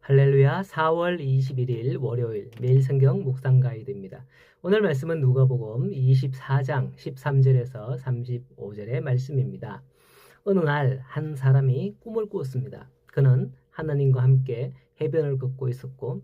할렐루야. 4월 21일 월요일 매일 성경 묵상 가이드입니다. 오늘 말씀은 누가복음 24장 13절에서 35절의 말씀입니다. 어느 날 한 사람이 꿈을 꾸었습니다. 그는 하나님과 함께 해변을 걷고 있었고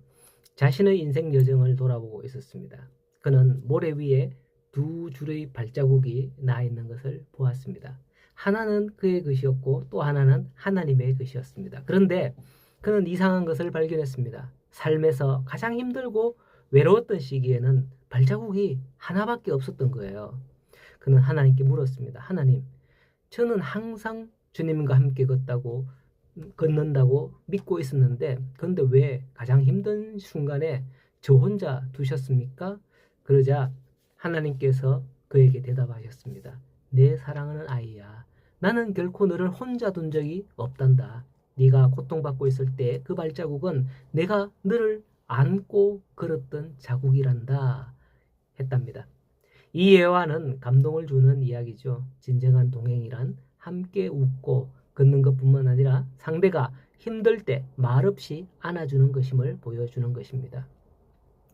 자신의 인생 여정을 돌아보고 있었습니다. 그는 모래 위에 두 줄의 발자국이 나 있는 것을 보았습니다. 하나는 그의 것이었고 또 하나는 하나님의 것이었습니다. 그런데 그는 이상한 것을 발견했습니다. 삶에서 가장 힘들고 외로웠던 시기에는 발자국이 하나밖에 없었던 거예요. 그는 하나님께 물었습니다. 하나님, 저는 항상 주님과 함께 걷는다고 믿고 있었는데 그런데 왜 가장 힘든 순간에 저 혼자 두셨습니까? 그러자 하나님께서 그에게 대답하셨습니다. 내 사랑하는 아이야, 나는 결코 너를 혼자 둔 적이 없단다. 네가 고통받고 있을 때 그 발자국은 내가 너를 안고 걸었던 자국이란다 했답니다. 이 예화는 감동을 주는 이야기죠. 진정한 동행이란 함께 웃고 걷는 것뿐만 아니라 상대가 힘들 때 말없이 안아주는 것임을 보여주는 것입니다.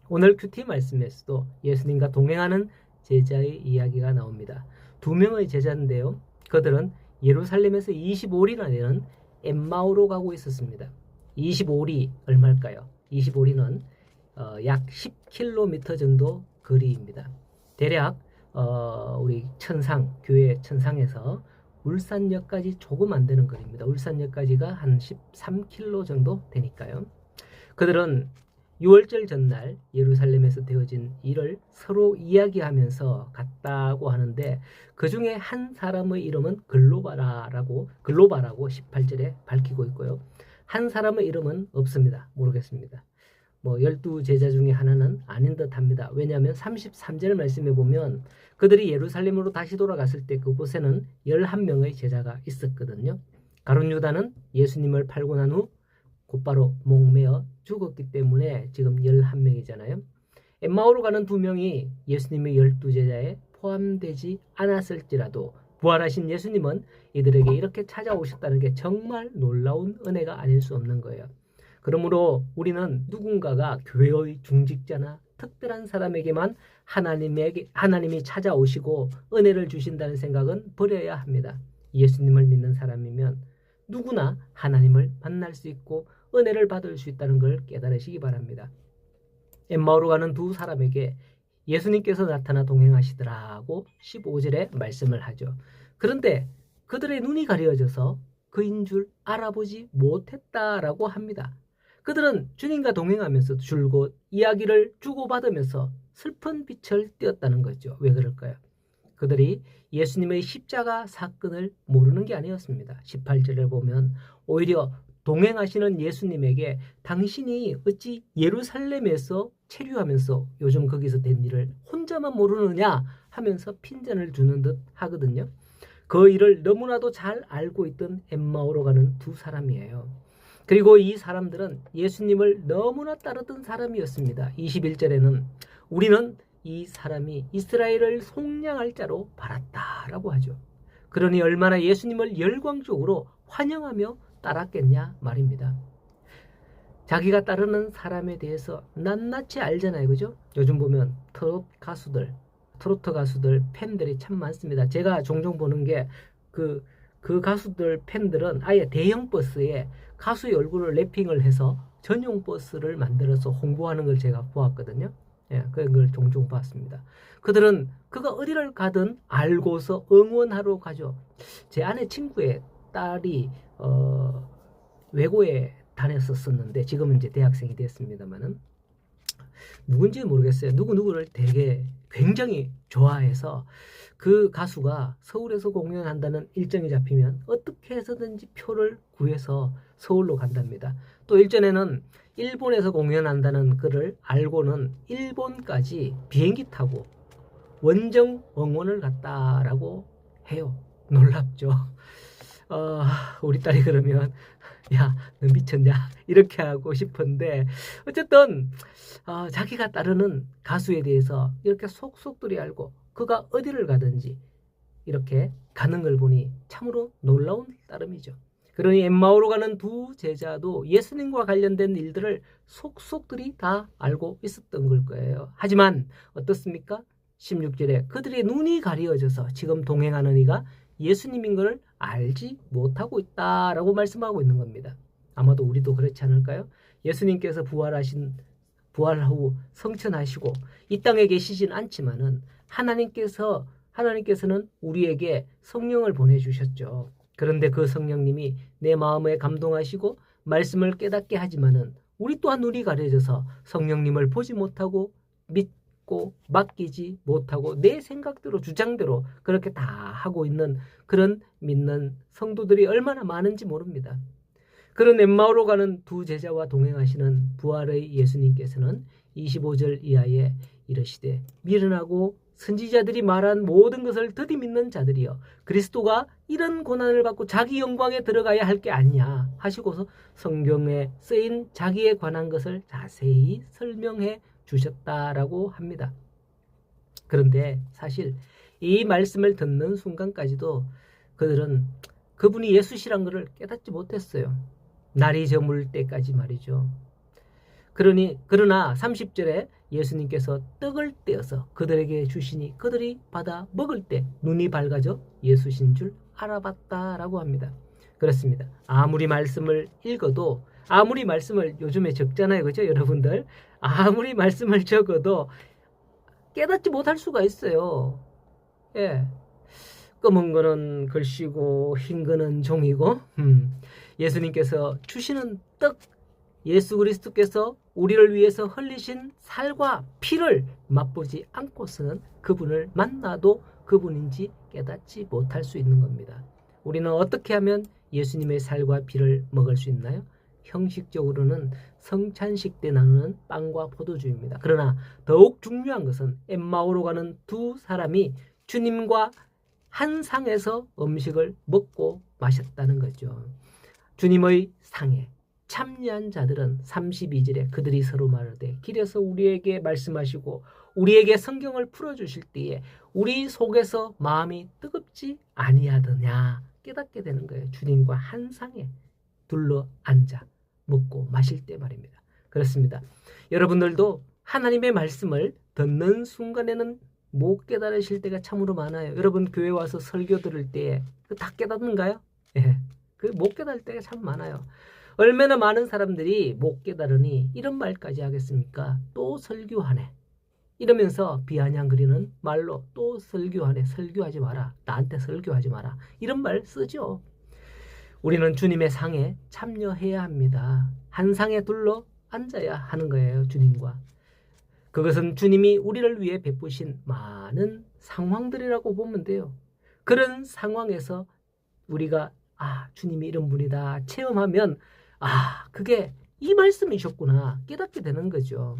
오늘 큐티 말씀에서도 예수님과 동행하는 제자의 이야기가 나옵니다. 두 명의 제자인데요. 그들은 예루살렘에서 25리나 되는 엠마오로 가고 있었습니다. 25리 얼마일까요? 25리는 약 10km 정도 거리입니다. 대략 우리 교회 천상에서 울산역까지 조금 안 되는 거리입니다. 울산역까지가 한 13km 정도 되니까요. 그들은 6월절 전날 예루살렘에서 되어진 일을 서로 이야기하면서 갔다고 하는데 그 중에 한 사람의 이름은 글로바라고 18절에 밝히고 있고요. 한 사람의 이름은 없습니다. 모르겠습니다. 12제자 중에 하나는 아닌 듯 합니다. 왜냐하면 33절 말씀에 보면 그들이 예루살렘으로 다시 돌아갔을 때 그곳에는 11명의 제자가 있었거든요. 가룟 유다는 예수님을 팔고 난 후 곧바로 목매어 죽었기 때문에 지금 11명이잖아요. 엠마오로 가는 두 명이 예수님의 12제자에 포함되지 않았을지라도 부활하신 예수님은 이들에게 이렇게 찾아오셨다는 게 정말 놀라운 은혜가 아닐 수 없는 거예요. 그러므로 우리는 누군가가 교회의 중직자나 특별한 사람에게만 하나님이 찾아오시고 은혜를 주신다는 생각은 버려야 합니다. 예수님을 믿는 사람이면 누구나 하나님을 만날 수 있고 은혜를 받을 수 있다는 걸 깨달으시기 바랍니다. 엠마오로 가는 두 사람에게 예수님께서 나타나 동행하시더라고 15절에 말씀을 하죠. 그런데 그들의 눈이 가려져서 그인 줄 알아보지 못했다라고 합니다. 그들은 주님과 동행하면서 줄곧 이야기를 주고받으면서 슬픈 빛을 띄었다는 거죠. 왜 그럴까요? 그들이 예수님의 십자가 사건을 모르는 게 아니었습니다. 18절을 보면 오히려 동행하시는 예수님에게 당신이 어찌 예루살렘에서 체류하면서 요즘 거기서 된 일을 혼자만 모르느냐 하면서 핀잔을 주는 듯 하거든요. 그 일을 너무나도 잘 알고 있던 엠마오로 가는 두 사람이에요. 그리고 이 사람들은 예수님을 너무나 따르던 사람이었습니다. 21절에는 우리는 이 사람이 이스라엘을 속량할 자로 바랐다라고 하죠. 그러니 얼마나 예수님을 열광적으로 환영하며 따랐겠냐 말입니다. 자기가 따르는 사람에 대해서 낱낱이 알잖아요. 그죠? 요즘 보면 트로트 가수들 팬들이 참 많습니다. 제가 종종 보는 게 그 가수들 팬들은 아예 대형 버스에 가수의 얼굴을 랩핑을 해서 전용 버스를 만들어서 홍보하는 걸 제가 보았거든요. 예, 그걸 종종 봤습니다. 그들은 그가 어디를 가든 알고서 응원하러 가죠. 제 아내 친구의 딸이 외고에 다녔었는데 지금은 이제 대학생이 됐습니다만은 누군지 모르겠어요. 누구를 되게 굉장히 좋아해서 그 가수가 서울에서 공연한다는 일정이 잡히면 어떻게 해서든지 표를 구해서 서울로 간답니다. 또 일전에는 일본에서 공연한다는 것을 알고는 일본까지 비행기 타고 원정 응원을 갔다라고 해요. 놀랍죠. 우리 딸이 그러면 야, 너 미쳤냐? 이렇게 하고 싶은데 어쨌든 자기가 따르는 가수에 대해서 이렇게 속속들이 알고 그가 어디를 가든지 이렇게 가는 걸 보니 참으로 놀라운 따름이죠. 그러니 엠마오로 가는 두 제자도 예수님과 관련된 일들을 속속들이 다 알고 있었던 걸 거예요. 하지만 어떻습니까? 16절에 그들의 눈이 가려져서 지금 동행하는 이가 예수님인 것을 알지 못하고 있다라고 말씀하고 있는 겁니다. 아마도 우리도 그렇지 않을까요? 예수님께서 부활하고 성천하시고 이 땅에 계시진 않지만은 하나님께서는 우리에게 성령을 보내주셨죠. 그런데 그 성령님이 내 마음에 감동하시고 말씀을 깨닫게 하지만은 우리 또한 눈이 가려져서 성령님을 보지 못하고 믿고 맡기지 못하고 내 생각대로 주장대로 그렇게 다 하고 있는 그런 믿는 성도들이 얼마나 많은지 모릅니다. 그런 엠마오로 가는 두 제자와 동행하시는 부활의 예수님께서는 25절 이하에 이르시되 미련하고 선지자들이 말한 모든 것을 더디 믿는 자들이여 그리스도가 이런 고난을 받고 자기 영광에 들어가야 할 게 아니냐 하시고서 성경에 쓰인 자기에 관한 것을 자세히 설명해 주셨다라고 합니다. 그런데 사실 이 말씀을 듣는 순간까지도 그들은 그분이 예수시란 것을 깨닫지 못했어요. 날이 저물 때까지 말이죠. 그러나 30절에 예수님께서 떡을 떼어서 그들에게 주시니 그들이 받아 먹을 때 눈이 밝아져 예수신 줄 알아봤다라고 합니다. 그렇습니다. 아무리 말씀을 읽어도 아무리 말씀을 요즘에 적잖아요. 그죠 여러분들? 아무리 말씀을 적어도 깨닫지 못할 수가 있어요. 예. 검은 거는 글씨고 흰 거는 종이고 예수님께서 주시는 떡 예수 그리스도께서 우리를 위해서 흘리신 살과 피를 맛보지 않고서는 그분을 만나도 그분인지 깨닫지 못할 수 있는 겁니다. 우리는 어떻게 하면 예수님의 살과 피를 먹을 수 있나요? 형식적으로는 성찬식 때 나누는 빵과 포도주입니다. 그러나 더욱 중요한 것은 엠마오로 가는 두 사람이 주님과 한 상에서 음식을 먹고 마셨다는 거죠. 주님의 상에 참여한 자들은 32절에 그들이 서로 말하되 길에서 우리에게 말씀하시고 우리에게 성경을 풀어주실 때에 우리 속에서 마음이 뜨겁지 아니하더냐 깨닫게 되는 거예요. 주님과 한 상에 둘러 앉아 먹고 마실 때 말입니다. 그렇습니다. 여러분들도 하나님의 말씀을 듣는 순간에는 못 깨달으실 때가 참으로 많아요. 여러분 교회 와서 설교 들을 때 다 깨닫는가요? 예, 그 못 깨달을 때가 참 많아요. 얼마나 많은 사람들이 못 깨달으니 이런 말까지 하겠습니까? 또 설교하네. 이러면서 비아냥거리는 말로 또 설교하네. 설교하지 마라. 나한테 설교하지 마라. 이런 말 쓰죠. 우리는 주님의 상에 참여해야 합니다. 한 상에 둘러 앉아야 하는 거예요. 주님과. 그것은 주님이 우리를 위해 베푸신 많은 상황들이라고 보면 돼요. 그런 상황에서 우리가 주님이 이런 분이다 체험하면 그게 이 말씀이셨구나 깨닫게 되는 거죠.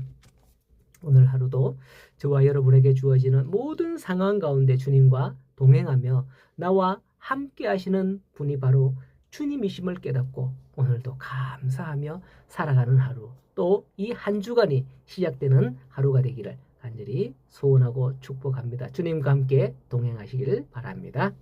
오늘 하루도 저와 여러분에게 주어지는 모든 상황 가운데 주님과 동행하며 나와 함께 하시는 분이 바로 주님이심을 깨닫고 오늘도 감사하며 살아가는 하루 또 이 한 주간이 시작되는 하루가 되기를 간절히 소원하고 축복합니다. 주님과 함께 동행하시기를 바랍니다.